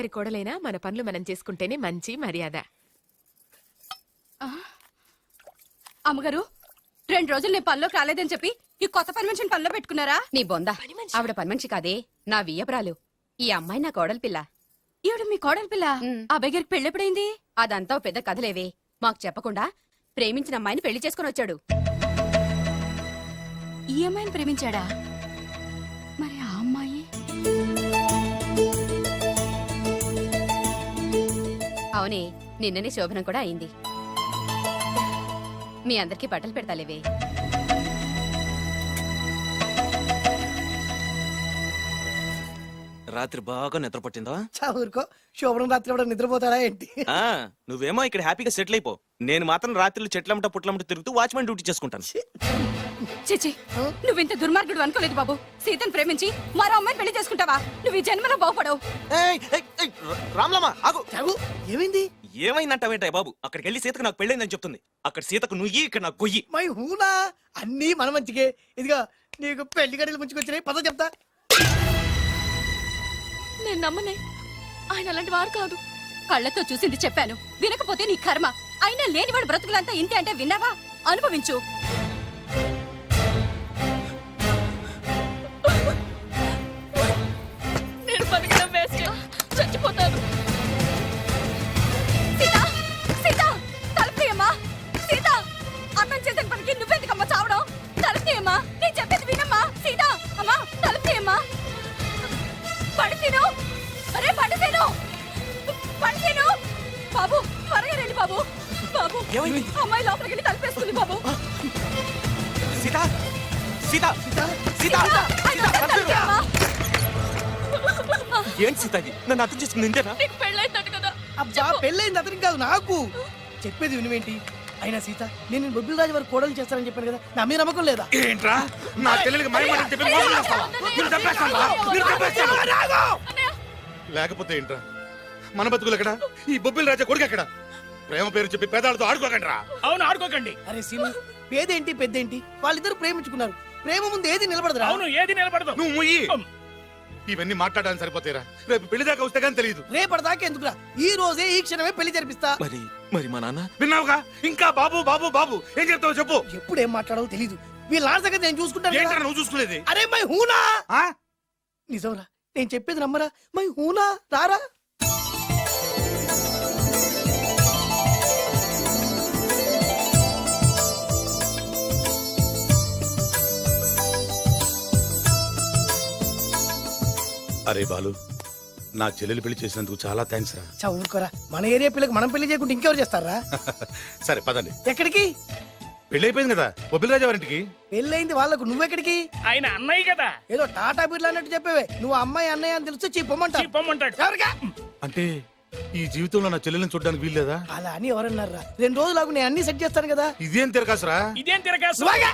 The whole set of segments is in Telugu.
కోడలైనా మన పనులు మనం చేసుకుంటేనే మంచి మర్యాద. అమ్మగారు 2 రోజులు నేను పనిలోకి రాలేదని చెప్పి ఈ కొత్త పని మనిషిని పనిలో పెట్టుకున్నారా? నీ బొంద, ఆవిడ పని మనిషి కాదే, నా వియ్యపురాలు. ఈ అమ్మాయి నా కోడలి పిల్ల. ఈవిడ మీ కోడలి పిల్ల? ఆ బెగరికి పెళ్ళెప్పుడైంది? అదంతా ఓ పెద్ద కథలేవే, మాకు చెప్పకుండా ప్రేమించిన అమ్మాయిని పెళ్లి చేసుకుని వచ్చాడు. ఈ అమ్మాయిని ప్రేమించాడా? మరి ఆ అమ్మాయి? అవునే, నిన్ననే శోభనం కూడా అయింది. మీ అందరికీ బట్టలు పెడతాలేవే. రాత్రి బాగా నిద్ర పట్టిందా? ఊరుకో, శోభనం రాత్రి కూడా నిద్రపోతాడా ఏంటి? నువ్వేమో ఇక్కడ హ్యాపీగా సెటిల్ అయిపో. నేను మాత్రం రాత్రులు చెట్లమ్మట పుట్లమ్మట తిరుగుతూ వాచ్మెన్ డ్యూటీ చేసుకుంటాను. చిచి, నువ్వింత దుర్మార్గుడు అనుకోలేదు బాబు. సీతను ప్రేమించి మరో అమ్మాయిని పెళ్లి చేసుకుంటావా? నువ్వు ఈ జన్మలో బాగుపడవు. రామ్లమ్మా ఆగు. ఏమైంది? ఏమైందంటావేంటాయి బాబు? అక్కడికి వెళ్ళి సీతకు నాకు పెళ్ళైందని చెప్తుంది. అక్కడ సీతకు నుయ్యి, ఇక్కడ నాకు గొయ్యి. మై హూనా, అన్నీ మన మంచికే. ఇదిగా నీకు పెళ్లి గడియలు ముంచుకొచ్చినాయి, పద చెప్తా. నేను నమ్మనే, ఆయన అలాంటి వారు కాదు. కళ్ళతో చూసింది చెప్పాను, వినకపోతే నీ కర్మ. అయినా లేనివాడు బ్రతుకులంతా ఇంతే అంటే విన్నావా? అనుభవించు. నేను బతకడం వేస్ట్, చచ్చిపోతాను. సీత, సీత, తలుపుతీయమ్మా. సీత, అన్నం చేసిన పనికి నువ్వెందుకమ్మా చావడం? తలుపుతీయమ్మా, నేను చెప్పేది వినమ్మా. సీత, అమ్మా తలుపుతీయమ్మా. పడితేను, అరే పడితేను, పడితేను. బాబు త్వరగా రండి బాబు. బాబు, అమ్మాయి లోపలికి వెళ్ళి తలుపేసుకుంది బాబు. సీత, సీత, సీత, ఏంటి సీత ఇది? నన్ను అర్థం చేసుకుంది ఇంతేనా? నీకు పెళ్ళైందట కదా? అబ్బా, పెళ్ళైంది అతనికి కాదు, నాకు. చెప్పేది వినువేంటి? అయినా సీత, నేను బొబ్బిల్ రాజు వారు కోడలు చేస్తానని చెప్పాను కదా, నా మీద నమ్మకం లేదా? ఏంట్రా నా చెల్లెలికి మైమని చెప్పి మోసం చేస్తావా? నిన్ను చంపేస్తావా? నిన్ను చంపేస్తావా? లేకపోతే ఏంట్రా మన బతుకులు ఎక్కడ? ఈ బొబ్బిల్ రాజా కొడుకు ఎక్కడ? ప్రేమ పేరు చెప్పి పేదాలతో ఆడుకోకండి రా. అవును, ఆడుకోకండి. అరే సీను, పేదేంటి పెద్దేంటి, వాళ్ళిద్దరు ప్రేమించుకున్నారు. ప్రేమ ముందు ఏది నిలబడదురా? అవును, ఏది నిలబడదు. నువ్వు ముయ్యి. ఇవన్నీ మాట్లాడడానికి సరిపోతారా? రేపు పెళ్లి దాకా వస్తే కానీ తెలియదు. రేపటిదాకా ఎందుకురా? ఈ రోజే ఈ క్షణమే పెళ్లి జరిపిస్తా. మరి మా నాన్న విన్నావుగా? ఇంకా బాబు బాబు బాబు ఏం చెప్తావు చెప్పు. ఎప్పుడు ఏం మాట్లాడాలో తెలీదు. వీళ్ళ నాన్న సంగతి నేను చూసుకుంటాను ఏంట్రా కదా. నువ్వు చూసుకునేది? అరే మై హూనా, ఆ? నిజంరా, నేను చెప్పేది నమ్మరా? మై హూనా, రారా. అరే బాలు, నా చెల్లెలు పెళ్లి చేసినందుకు చాలా థ్యాంక్స్ రా. ఊరుకోరా, మన ఏరియా పిల్లకి మనం పెళ్లి చేయకుండా ఇంకెవరు చేస్తారా? సరే పదండి. ఎక్కడికి? పెళ్లి అయిపోయింది కదా బొబ్బిల్ రాజా వారింటికి. పెళ్ళైంది వాళ్ళకు, నువ్వెక్కడికి? ఆయన అన్నయ్య కదా. ఏదో టాటా బిర్లా అన్నట్టు చెప్పేవే. నువ్వు అమ్మాయి అన్నయ్య అని తెలిస్తే చెప్పమంటా. చెప్పమంటాడు. ఎవరికా? అంటే ఈ జీవితంలో నా చెల్లెల్ని చూడడానికి వీల్లేదా? అలా అని ఎవరన్నారా? 2 రోజులకు నేను అన్ని సెట్ చేస్తాను కదా. ఇదేం తిరగాసురా? ఇదేం తిరగాసు? నువ్వాగా.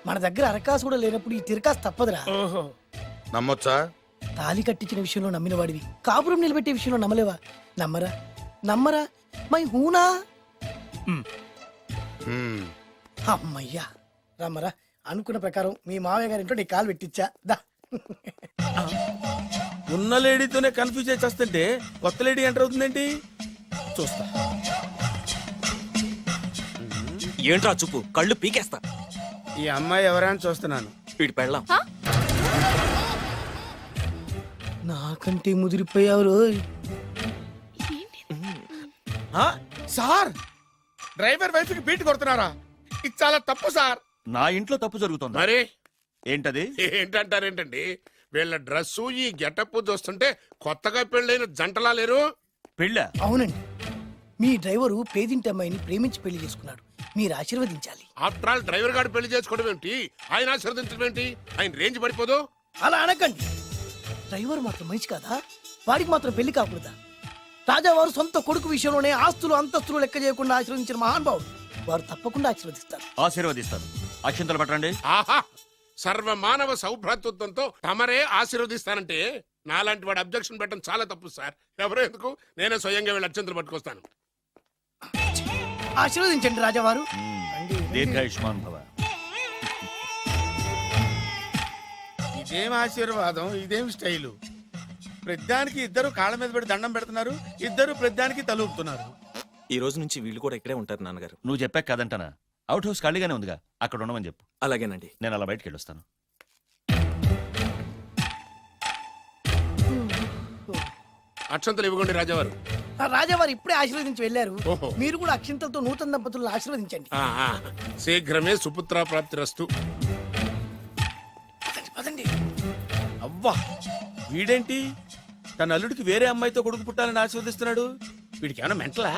మన దగ్గర అరకాసు కూడా లేనప్పుడు ఈ తిరకాసు తప్పదురా. ఓహో, నమ్మొచ్చా? తాలి కట్టించిన విషయంలో నమ్మిన వాడివి, కాపురం నిలబెట్టే విషయంలో నమ్మలేవా? నమ్మరా? నమ్మరా? మై హూనా. అమ్మయ్యా, రమ్మరా. అనుకున్న ప్రకారం మీ మావయ్య గారి ఇంట్లో నీ కాలు పెట్టించా. దా. ఉన్న లేడీతోనే కన్ఫ్యూజ్ చేసి వస్తుంటే కొత్త లేడీ ఎంటర్ అవుతుందేంటి? చూస్తా. ఏంట్రా చూపు, కళ్ళు పీకేస్తా. ఈ అమ్మాయి ఎవరైనా చూస్తున్నాను. వీడి పెళ్ళాం. నాకంటే ముదిరిపోయావు రోయ్. సార్, డ్రైవర్ వైఫ్ కి బీట్ కొడుతున్నారా? ఇది చాలా తప్పు సార్. నా ఇంట్లో తప్పు జరుగుతుంది. మరి ఏంటది? ఏంటంటారేంటండి? వీళ్ళ డ్రెస్సు ఈ గెటప్ చూస్తుంటే కొత్తగా పెళ్ళైన జంటలా లేరు. పెళ్ళ? అవునండి, మీ డ్రైవరు పేదింటి అమ్మాయిని ప్రేమించి పెళ్లి చేసుకున్నాడు. మీరు ఆశీర్వదించాలి. ఆఫ్టర్ ఆల్ డ్రైవర్ గారు పెళ్లి చేసుకోవడం ఏంటి, ఆయన ఆశీర్వదించడం ఏంటి? ఆయన రేంజ్ పడిపోదు. అలా అనకండి. డ్రైవర్ మాత్రం మనిషి కాదా? వాడికి మాత్రం పెళ్లి కాకూడదా? రాజావారు సొంత కొడుకు విషయంలోనే ఆస్తులు అంతస్తులు లెక్క చేయకుండా ఆశీర్వదించిన మహానుభావుడు. వారు తప్పకుండా ఆశీర్వదిస్తారు. ఆశీర్వదిస్తాను. అక్షంతలు పట్టండి. ఆహా, సర్వ మానవ సౌభ్రాతృత్వంతో తమరే ఆశీర్వదిస్తానంటే నాలాంటి వాడు అబ్జెక్షన్ పెట్టడం చాలా తప్పు సార్. ఎవరో ఎందుకు, నేనే స్వయంగా వీళ్ళ అత్యంతలు పట్టుకొస్తాను. ఆశీర్వదించండి రాజావారు. దీర్ఘాయుష్మాన్ భవ. ఇదేం ఆశీర్వాదం, ఇదేం స్టైలు? ప్రద్దానికి ఇద్దరు కాళ్ళ మీద పెట్టి దండం పెడుతున్నారు, ఇద్దరు ప్రద్దానికి తలూపుతున్నారు. ఈ రోజు నుంచి వీళ్ళు కూడా ఇక్కడే ఉంటారు నాన్నగారు. నువ్వు చెప్పాక కాదంటానా? అవుట్ హౌస్ ఖాళీగానే ఉందిగా, అక్కడ ఉండమని చెప్పు. అలాగేనండి. నేను అలా బయటికి వెళ్ళొస్తాను. అక్షంతలు ఇవ్వకండి రాజావారు. ఆ రాజావారు ఇప్పుడే ఆశీర్వదించి వెళ్ళారు. ఓహో. మీరు కూడా అక్షింతలతో నూతన దంపతులను ఆశీర్వదించండి. ఆ, ఆ. శీఘ్రమే సుపుత్ర ప్రాప్తిరస్తు. పదండి. అవ్వా, వీడేంటి తన అల్లుడికి వేరే అమ్మాయితో కొడుకు పుట్టాలని ఆశీర్వదిస్తున్నాడు? వీడికి ఏమైనా మెంటలా?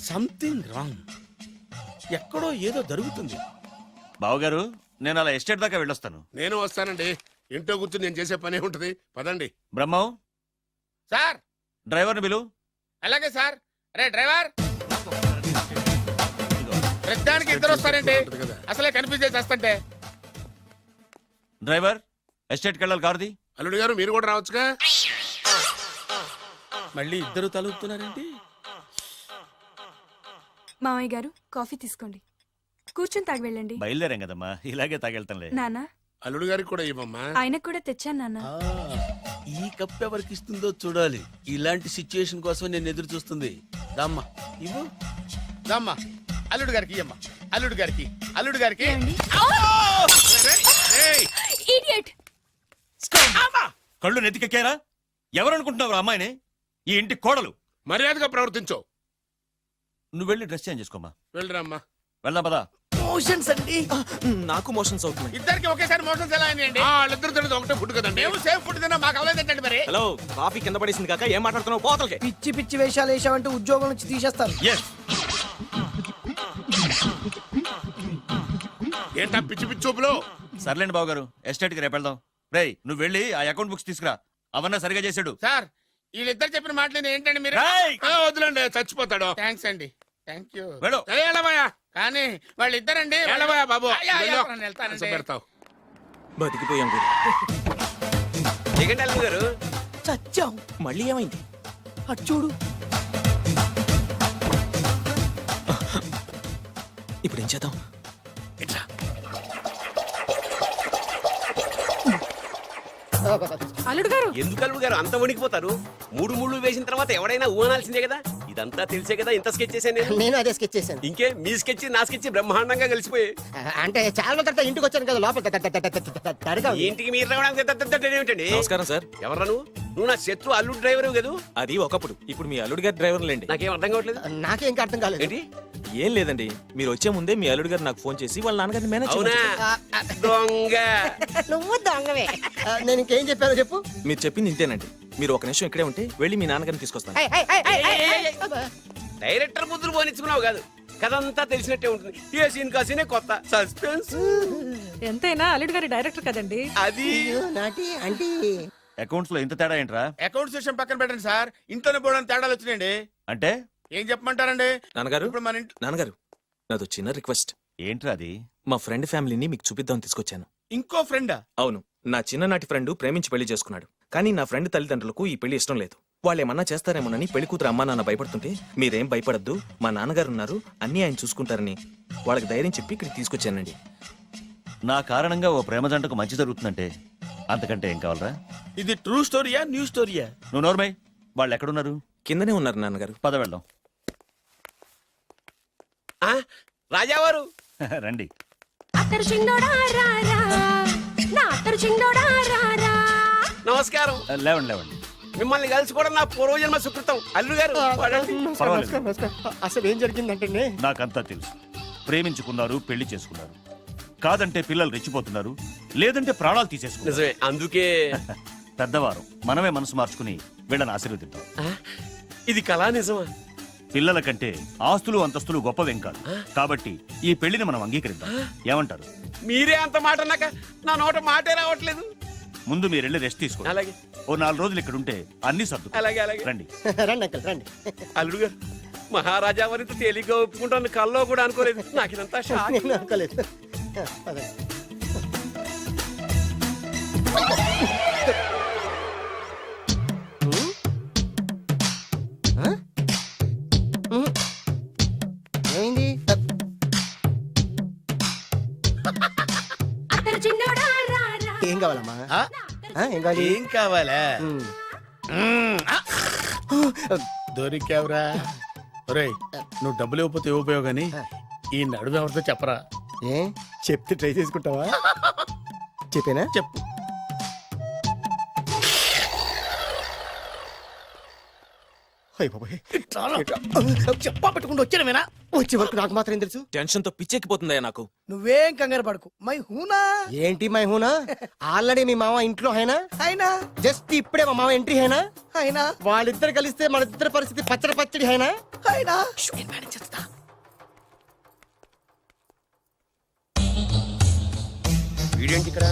Something wrong. ఎక్కడో ఏదో జరుగుతుంది. బావగారు, నేను అలా ఎస్టేట్ దాకా వెళ్ళొస్తాను. నేను వస్తానండి. ఇంట్లో కూర్చొని నేను చేసే పనే ఉంటది. పదండి. బ్రహ్మం, సార్ డ్రైవర్ని పిలు. అలాగే సార్. రే డ్రైవర్, ప్రతిదానికి ఇద్దరు వస్తారండి. అసలే కనిపించే చేస్తంటే. డ్రైవర్, ఎస్టేట్కి వెళ్ళాలి, కారుది. అల్లుడు గారు మీరు కూడా రావచ్చుగా. మళ్ళీ ఇద్దరు తలుపుతున్నారేంటి? మామయ్య గారు కాఫీ తీసుకోండి, కూర్చొని తాగి వెళ్ళండి. బయలుదేరాం కదమ్మా, ఇలాగే తాగెళ్తానులే. నాన్న, అల్లుడు గారికి కూడా ఇవ్వమ్మా. ఆయనకు కూడా తెచ్చాను నాన్న. ఈ కప్ ఎవరికి ఇస్తుందో చూడాలి. ఇలాంటి సిచ్యుయేషన్ కోసం నేను ఎదురు చూస్తుంది. దమ్మా ఇవ్వు, దమ్మా. అల్లుడు గారికి ఇయ్యమ్మా. అల్లుడు గారికి, అల్లుడు గారికి. ఏయ్! ఇడియట్! కళ్ళు నెత్తికెక్కారా? ఎవరనుకుంటున్నావు అమ్మాయిని? ఈ ఇంటి కోడలు. మర్యాదగా ప్రవర్తించో. నువ్వు వెళ్ళి డ్రెస్ చేంజ్ చేసుకోమ్మా. వెళ్ళరమ్మా. వెళ్దాం పదా. మోషన్స్ అండి. నాకు మోషన్స్ అవుతున్నాయి. ఇద్దరికి ఒకేసారి మోషన్స్ ఎలా అయినాయండి? వాళ్ళిద్దరు తినదు ఒకటే ఫుడ్ కదండి. మేము సేఫ్ ఫుడ్ తిన్నా, మాకు అవ్వలేదండి మరి. హలో, కాఫీ కింద పడేసింది కాక ఏం మాట్లాడుతున్నావు? పోతలకి. పిచ్చి పిచ్చి వేషాలు వేసామంటే ఉద్యోగం నుంచి తీసేస్తారు. ఎస్. ఏంటా పిచ్చి పిచ్చి చూపులు? సర్లేండి బావగారు, ఎస్టేట్కి రేపు వెళ్దాం. రేయ్, నువ్వు వెళ్ళి ఆ అకౌంట్ బుక్స్ తీసుకురా. అవన్నా సరిగా చేసాడు. సార్, వీళ్ళిద్దరు చెప్పిన మాటలు ఏంటండి మీరు? రేయ్! వదిలేండి, చచ్చిపోతాడు. థ్యాంక్స్ అండి, థ్యాంక్ యూ. వెళ్ళు. ఏలవయ్యా, కానీ వాళ్ళిద్దరండి. ఏలవయ్యా బాబు. అయ్యా, అయ్యా, వెళ్ళు. నేను వెళ్తానండి. పెడతావు. బతికిపోయాం గురు. గారు చచ్చాం. మళ్ళీ ఏమైంది? అటు చూడు. ఇప్పుడు ఏం చేద్దాం? ఎట్లా? అల్లుడు గారు, ఎందుకు అల్లుడు గారు అంత వణికిపోతారు? మూడు ముళ్ళు వేసిన తర్వాత ఎవడైనా ఊనాల్సిందే కదా. ఇదంతా తెలిసే కదా ఇంత స్కెచ్ చేశాను నేను అదే స్కెచ్ చేశాను. ఇంకే మీ స్కెచ్ నా స్కెచ్ బ్రహ్మాండంగా కలిసిపోయాయి. అంటే చాలా రోజుల తర్వాత ఇంటికి వచ్చాను కదా, లోపల తడగా ఉంది. ఇంటికి మీరు రావడానికి ఏమిటండి? నమస్కారం సార్. ఎవరా నువ్వు నా శత్రు అల్లుడు డ్రైవర్ కదా. అది ఒకప్పుడు. ఇప్పుడు మీ అల్లుడు గారి డ్రైవర్ లేండి. నాకేం అర్థం కావట్లేదు. నాకే ఇంకా అర్థం కాలేదు. ఏంటి? ఏం లేదండి, మీరు వచ్చే ముందే మీ అల్లుడు గారు నాకు ఫోన్ చేసి వాళ్ళ నాన్నగారిని మేనేజ్ అవునా? చేయమని దొంగ. నువ్వు దొంగవే. నేను ఇంకేం చెప్పానో చెప్పు. మీరు చెప్పింది ఇంతేనండి. మీరు ఒక నిమిషం ఇక్కడే ఉంటే వెళ్ళి మీ నాన్నగారిని తీసుకొస్తాను. డైరెక్టర్ ముద్దులు పోనిచ్చుకున్నావు కాదు, కథంతా తెలిసినట్టే ఉంటుంది. ఏ సీన్ కా సీనే కొత్త సస్పెన్స్. ఎంతైనా అల్లుడు గారి డైరెక్టర్ కదండి. అది అయ్యో, నాటి అంటే అకౌంట్స్ లో ఇంత తేడా ఏంట్రా? అకౌంట్ విషయం పక్కన పెట్టండి సార్. ఇంట్లోనే పోవడానికి తేడాలు వచ్చినాయండి. అంటే ఏం చెప్పమంటారండి? నాన్నగారు, ఇప్పుడు మన ఇంట్లో నాన్నగారు, నాదో చిన్న రిక్వెస్ట్. ఏంట్రా అది? మా ఫ్రెండ్ ఫ్యామిలీని మీకు చూపిద్దామని తీసుకొచ్చాను. ఇంకో ఫ్రెండా? అవును, నా చిన్ననాటి ఫ్రెండ్ ప్రేమించి పెళ్లి చేసుకున్నాడు. కానీ నా ఫ్రెండ్ తల్లిదండ్రులకు ఈ పెళ్లి ఇష్టం లేదు. వాళ్ళు ఏమన్నా చేస్తారేమోనని పెళ్లి కూతురు అమ్మా నాన్న భయపడుతుంటే, మీరేం భయపడద్దు, మా నాన్నగారు ఉన్నారు, అన్నీ ఆయన చూసుకుంటారని వాళ్ళకి ధైర్యం చెప్పి ఇక్కడికి తీసుకొచ్చానండి. నా కారణంగా ఓ ప్రేమ జంటకు మంచి జరుగుతుందంటే అంతకంటే ఏం కావాలరా? ఇది ట్రూ స్టోరీయా, న్యూ స్టోరీయా? నువ్వు నోర్మై. వాళ్ళు ఎక్కడున్నారు? కిందనే ఉన్నారు నాన్నగారు. పద వెళ్దాం. రాజావారు రండి. అత్తరు చింగోడా రారా, నా అత్తరు చింగోడా రారా. నమస్కారం. లేవండి లేవండి. మిమ్మల్ని కలిసి కూడా నా పూర్వజన్మ సుకృతం. అల్లుడు గారు వాడండి. పర్వాలేదు. అసలు ఏం జరిగిందంటే నాకంతా తెలుసు. ప్రేమించుకున్నారు, పెళ్లి చేసుకున్నారు. కాదంటే పిల్లలు రెచ్చిపోతున్నారు, లేదంటే ప్రాణాలు తీసేసుకున్నారు. నిజమే, అందుకే పెద్దవారు మనమే మనసు మార్చుకుని వీళ్ళని ఆశీర్వదిద్దాం. ఇది కళా నిజమా? పిల్లల కంటే ఆస్తులు అంతస్తులు గొప్పవేం కాదు. కాబట్టి ఈ పెళ్లిని మనం అంగీకరిద్దాం. ఏమంటారు? మీరే అంత మాట అన్నాక నా నోట మాటే రావట్లేదు. ముందు మీరు వెళ్ళి రెస్ట్ తీసుకోండి. అలాగే ఓ 4 రోజులు ఇక్కడ ఉంటే అన్ని సర్దు. అలాగే అలాగే. రండి. రండి అంకల్ రండి. అల్లుడు గారు, మహారాజా వారితో తేలిగ్గా ఒప్పుకుంటాను కల్లో కూడా అనుకోలేదు. నాకు ఇదంతా షాక్. నేను అనుకోలేదు. పదండి. ఏమైంది? అత్తరు చింగోడా రారా, ఏం కావాలమ్మా? ఏం కావాలి ఏం కావాలా ఉమ్. దొరికావురా ఒరేయ్ నువ్వు డబ్బులు ఇవ్వకపోతే ఇవ్వపోయావు గానీ ఈ నడుము ఎవరితో చెప్పరా. ఏ చెప్తే ట్రై చేసుకుంటావా చెప్పేనా చెప్పు. అయ్య బాబోయ్. చెప్పా పెట్టుకుంటూ వచ్చాడమేనా వచ్చే వరకు నాకు మాత్రం ఏం తెలుసు టెన్షన్ తో పిచ్చెక్కిపోతుందయ్యా నాకు. నువ్వేం కంగారు పడకు మై హూనా ఏంటి మై హూనా ఆల్రెడీ మీ మామ ఇంట్లో హైనా అయినా జస్ట్ ఇప్పుడే మా మామ ఎంట్రీ హైనా అయినా వాళ్ళిద్దరు కలిస్తే మన ఇద్దరు పరిస్థితి పచ్చడి పచ్చడి హైనా అయినా వీడేంటి ఇక్కడ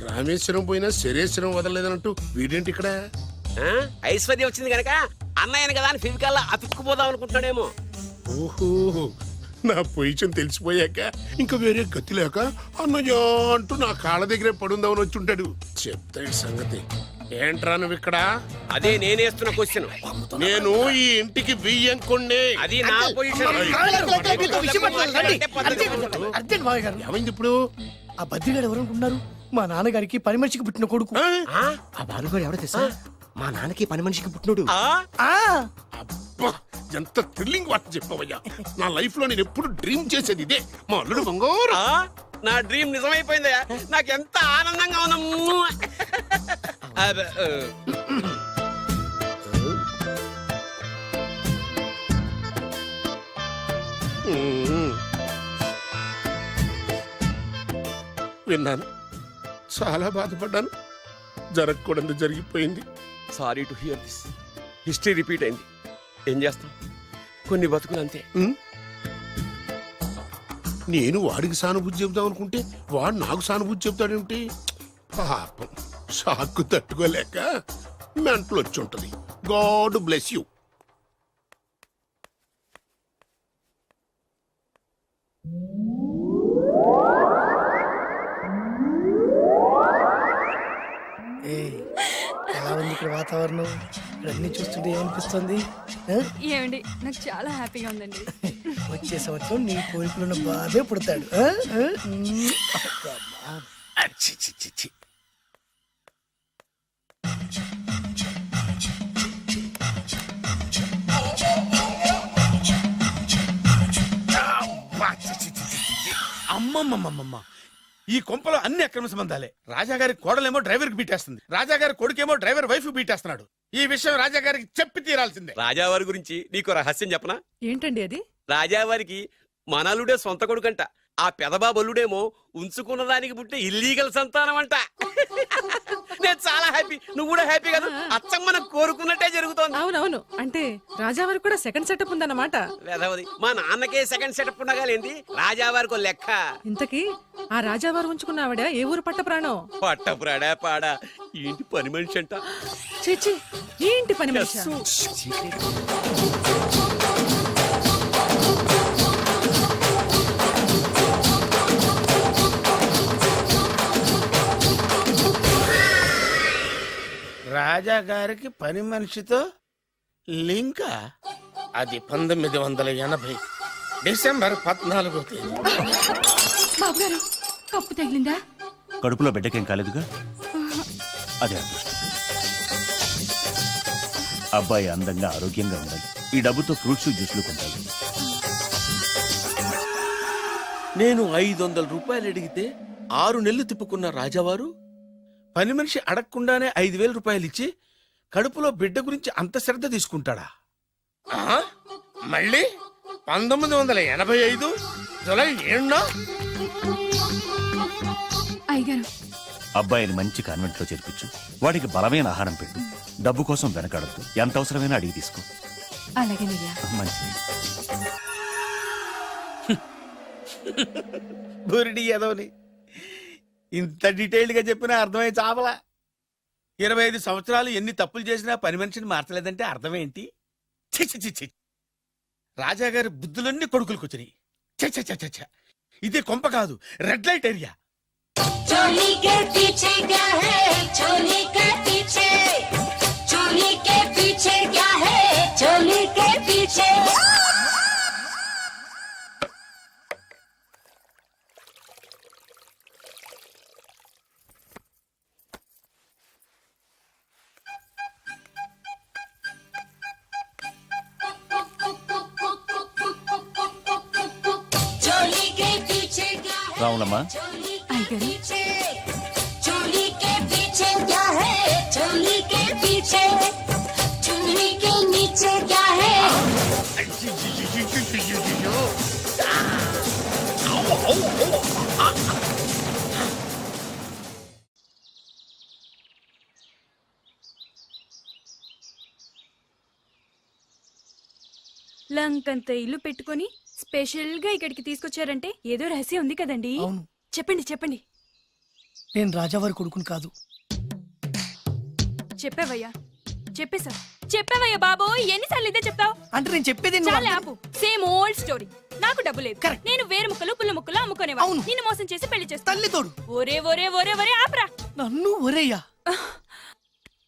రామేశ్వరం పోయినా శరేశ్వరం వదలలేదన్నట్టు వీడేంటి ఇక్కడ ఐశ్వర్యం వచ్చింది గనక అన్నయ్యను కదా అని ఫిజికల్లా అతుక్కుపోదాం అనుకుంటున్నాడేమో. ఓహో నా పొజిషన్ తెలిసిపోయాక ఇంకా వేరే గతి లేక అన్నయ్య అంటూ నా కాళ్ళ దగ్గరే పడుందామని వచ్చి ఉంటాడు. చెప్తాడు సంగతి. ఏంట్రా నువ్వు ఇక్కడ? అదే నేనేస్తున్న క్వశ్చన్. నేను ఈ ఇంటికి బియ్యం కొన్నే. అది నా పొజిషన్. అర్జెంట్ మావయ్య గారు ఏమైంది ఇప్పుడు? ఆ బద్రిగాడు ఎవరు అనుకుంటున్నారు? మా నాన్నగారికి పని మనిషికి పుట్టిన కొడుకు. ఆ బాలుగాడు ఎవడో తెలుసా మా నాన్నకి పని మనిషికి పుట్టినోడు అబ్బా ఎంత థ్రిల్లింగ్ వార్త చెప్పవయ్యా. నా లైఫ్ లో నేను ఎప్పుడు డ్రీమ్ చేసేది ఇదే. మా అల్లుడు బంగారు. నా డ్రీమ్ నిజమైపోయిందయ్యా. నాకెంత ఆనందంగా ఉందమ్ము. విన్నాను, చాలా బాధపడ్డాను. జరగకూడదు జరిగిపోయింది. Sorry to hear this. History repeat అయింది. ఏం చేస్తాం, కొన్ని బతుకులు అంతే. నేను వాడికి సానుభూతి చెబుతాం అనుకుంటే వాడు నాకు సానుభూతి చెబుతాడేమిటి? పాపం షాక్కు తట్టుకోలేక మెంటలు వచ్చి ఉంటది. God bless you. ఎలా ఉంది ఇక్కడ వాతావరణం? ఇక్కడ అన్ని చూస్తుంటే ఏమనిపిస్తుంది? ఏమండి నాకు చాలా హ్యాపీగా ఉందండి. వచ్చే సంవత్సరం నీ కోరికలున్న బాధే పుడతాడు. చి, చి, చి, చి. అబ్బా, చి, చి, చి, చి, చి. అమ్మమ్మమ్మమ్మ ఈ కొంపలో అన్ని అక్రమ సంబంధాలే. రాజాగారి కోడలేమో డ్రైవర్ కి బీటేస్తుంది, రాజాగారి కొడుకేమో డ్రైవర్ వైఫ్ బీటేస్తున్నాడు. ఈ విషయం రాజాగారికి చెప్పి తీరాల్సిందే. రాజావారి గురించి నీకు రహస్యం చెప్పనా? ఏంటండి అది? రాజావారికి మనలుడే సొంత కొడుకంట. ఆ పెదబాబలుడేమో ఉంచుకున్న దానికి పుట్టే ఇల్లీగల్ సంతానం అంట. నేను చాలా హ్యాపీ. నువ్వు కూడా హ్యాపీ కదా? అచ్చం మనం కోరుకున్నట్టే జరుగుతోంది. అవునవును. అంటే రాజావారి కూడా సెకండ్ సెటప్ ఉందన్నమాట. వేదవది, మా నాన్నకే సెకండ్ సెటప్ ఉండగాలేంది, రాజావారికి లెక్క. ఇంతకీ ఆ రాజావారు ఉంచుకున్న ఆవిడ ఏ ఊరు పట్ట ప్రాణం? పట్టపురాడా పాడా ఏంటి పని మనిషి అంట. చీచి, ఏంటి పని మనిషి? రాజాగారికి పని మనిషితో లింక. అది 1980 డిసెంబర్ 14 తేదీ. బాబు గారు కప్పు తగిలిందా? కడుపులో బిడ్డకేం కాలేదుగా? అదే అదృష్టం. అబ్బాయి అందంగా ఆరోగ్యంగా ఉండాలి. ఈ డబ్బుతో ఫ్రూట్స్ జ్యూస్లు కొంటాడు. నేను 500 రూపాయలు అడిగితే 6 నెలలు తిప్పుకున్న రాజావారు పని మనిషి అడగకుండానే 5,000 రూపాయలు ఇచ్చి కడుపులో బిడ్డ గురించి అంత శ్రద్ధ తీసుకుంటాడా? మళ్ళీ 1985 జూలై 7 అయ్యగారు అబ్బాయిని మంచి కాన్వెంట్ లో చేర్పించు. వాడికి బలమైన ఆహారం పెట్టు. డబ్బు కోసం వెనకాడద్దు. ఎంత అవసరమైనా అడిగి తీసుకో. అలాగేనయ్యా. మంచిది. బురిడి ఏదోని ఇంత డీటెయిల్డ్ గా చెప్పినా అర్థమై చావలా. 25 సంవత్సరాలు ఎన్ని తప్పులు చేసినా పని మనిషిని మార్చలేదంటే అర్థమేంటి? ఛీ, ఛీ, ఛీ, ఛీ. రాజాగారి బుద్ధులన్నీ కొడుకులకు వచ్చినాయి. ఛ, ఛ, ఛ, ఛ, ఛ. ఇది కొంప కాదు, రెడ్ లైట్ ఏరియా. చోలీ కే పీछे क्या है చోలీ కే పీछे చోలీ కే పీछे क्या है చోలీ కే పీछे. రావులమ్మా అయ్యగారు चोली के पीछे क्या है चोली के पीछे चुन्नी के नीचे क्या है లంకంత ఇల్లు పెట్టుకొని స్పెషల్ గా ఇక్కడికి తీసుకొచ్చారంటే ఏదో రహస్యం ఉంది కదండి అవును. చెప్పండి చెప్పండి. నేను రాజావారి కొడుకుని కాదు. చెప్పావయ్యా చెప్పేశా చెప్పావయ్యా బాబు ఎన్నిసార్లు ఇదే చెప్తావు? అంటే నేను చెప్పేది నువ్వు చాలా అర్థం- ఆపు. Same old story. నాకు డబ్బు లేదు. Correct. నేను వేరు ముక్కలు పుల్ల ముక్కలు అమ్ముకునేవా అవును. నిన్ను మోసం చేసి పెళ్లి చేస్తా. తల్లి తోడు ఒరే ఒరే ఒరే ఒరే ఆపరా. నన్ను ఒరేయ్యా.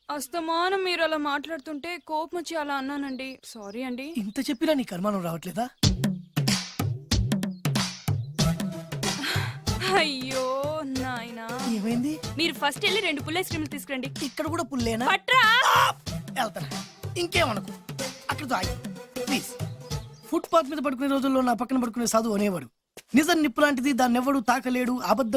అస్తమానం మీరు అలా మాట్లాడుతుంటే కోపం వచ్చి అలా అన్నానండి. సారీ అండి. ఇంత చెప్పినా నీ కర్మానం రావట్లేదా? అయ్యో నాయనా. ఏమైంది? మీరు ఫస్ట్ వెళ్ళి 2 పుల్ల ఐస్ క్రీమ్లు తీసుకురండి. ఇక్కడ కూడా పుల్లేనా? పట్రా. వెళ్తాను. ఇంకేమనుకో అక్కడితో ఆగి ప్లీజ్. ఫుట్పాత్ మీద పడుకునే రోజుల్లో నా పక్కన పడుకునే సాధువు అనేవాడు, నిజం నిప్పు లాంటిది, దాన్ని ఎవడు తాకలేడు, అబద్ధం